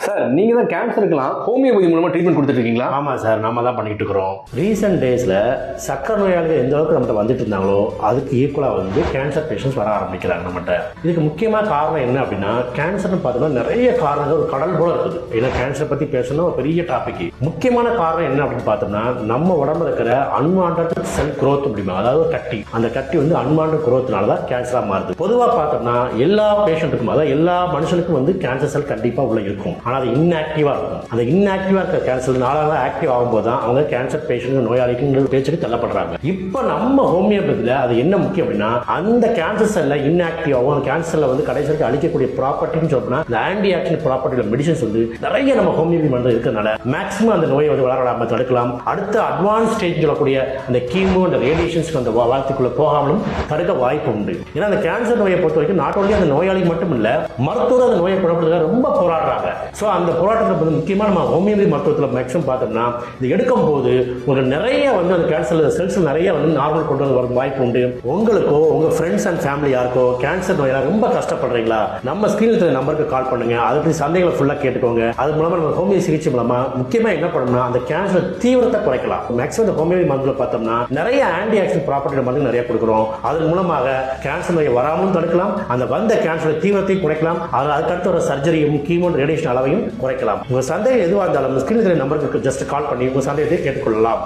Sir நீங்க தான் கேன்சருக்குலாம் homeopathy மூலமா ட்ரீட்மெண்ட் கொடுத்துட்டு இருக்கீங்களா? ஆமா சார், நம்ம தான் பண்ணிட்டு இருக்கிறோம். ரீசெண்ட் டேஸ்ல சக்கரை நோயாளிகள் எந்த அளவுக்கு நம்மகிட்ட வந்துட்டு இருந்தாங்களோ அதுக்கு ஈக்குவலா கேன்சர் பேஷண்ட்ஸ் வர ஆரம்பிக்கிறாங்க நம்மகிட்ட. இதுக்கு முக்கியமான காரணம் என்ன அப்படின்னா, கேன்சர்னு பார்த்தோம்னா நிறைய காரணங்கள் ஒரு கடல் போல இருக்குது. ஏன்னா கேன்சர் பத்தி பேசணும் ஒரு பெரிய டாபிக். முக்கியமான காரணம் என்ன அப்படின்னு பார்த்தோம்னா, நம்ம உடம்புல இருக்கிற அன்வான்ட் செல் குரோத் அப்படிமா, அதாவது கட்டி, அந்த கட்டி அன்வான்ட் குரோத்னால தான் கேன்சரா மாறுது. பொதுவாக பார்த்தோம்னா எல்லா பேஷண்ட்டுக்கும், அதாவது எல்லா மனுஷனுக்கும் கேன்சர் செல் கண்டிப்பா உள்ள இருக்கும். ஆனால் அது இன்ஆக்டிவா இருக்கும். அந்த இன்ஆக்டிவா இருக்க கேன்சர் நாளாக ஆக்டிவ் ஆகும்போது தான் அவங்க கேன்சர் பேஷண்ட் நோயாளிக்கு பேச்சுக்கு தள்ளப்படுறாங்க. இப்போ நம்ம ஹோமியோபதியில் அது என்ன முக்கியம் அப்படின்னா, அந்த கேன்சர் செல்ல இன்ஆக்டிவ் ஆகும். அந்த கேன்சர்ல கடைசிக்கு அழிக்கக்கூடிய ப்ராப்பர்ட்டின்னு சொன்னா இந்த ஆன்டி ஆக்ஷன் ப்ராப்பர்ட்டி மெடிசன்ஸ் நிறைய நம்ம ஹோமியோபதி மருந்து இருக்கிறதுனால மேக்ஸிமம் அந்த நோயை வளராம தடுக்கலாம். அடுத்த அட்வான்ஸ் ஸ்டேஜ் சொல்லக்கூடிய அந்த கீமோ அந்த ரேடியேஷன்ஸ்க்கு அந்த வாழ்த்துக்குள்ள போகாமலும் தடுக்க வாய்ப்பு உண்டு. ஏன்னா அந்த கேன்சர் நோயை பொறுத்த வரைக்கும் நாட் ஒன்லி அந்த நோயாளிக்கு மட்டும் இல்ல, மருத்துவர் அந்த நோயை குணப்படுத்த ரொம்ப போராடுறாங்க. ஸோ அந்த போராட்டத்தை முக்கியமாக நம்ம ஹோமியோபதி மருத்துவத்தில் மேக்ஸிமம் பார்த்தோம்னா இது எடுக்கும் போது நிறைய அந்த கேன்சர் செல்ஸ் நிறைய நார்மல் கொண்டு வர வாய்ப்பு உண்டு. உங்களுக்கோ உங்க ஃப்ரெண்ட்ஸ் அண்ட் ஃபேமிலி யாருக்கோ கேன்சர் நோயால ரொம்ப கஷ்டப்படுறீங்களா, நம்ம ஸ்கிரீன்ல நம்பருக்கு கால் பண்ணுங்க. அதை பற்றி சந்தேகங்களை ஃபுல்லாக கேட்டுக்கோங்க. அது மூலமா நம்ம ஹோமியோ சிகிச்சை மூலமா முக்கியமா என்ன பண்ணணும்னா அந்த கேன்சர் தீவிரத்தை குறைக்கலாம். மேக்ஸிமம் இந்த ஹோமியோபதி மருந்துல பார்த்தோம்னா நிறைய ஆன்டி ஆக்சிடென்ட் ப்ராப்பர்ட்டி மருந்து நிறைய கொடுக்குறோம். அதன் மூலமாக கேன்சர் நோயை வராமலும் தடுக்கலாம், அந்த வந்த கேன்சர் தீவிரத்தை குறைக்கலாம். அதுக்கடுத்து ஒரு சர்ஜரியும் கீமோ ரேடியேஷன் அளவையும் குறைக்கலாம். உங்க சந்தேகம் எதுவாக இருந்தாலும் ஸ்கிரீன்ல நம்பருக்கு ஜஸ்ட் கால் பண்ணி உங்க சந்தேகத்தை கேட்டுக்கொள்ளலாம்.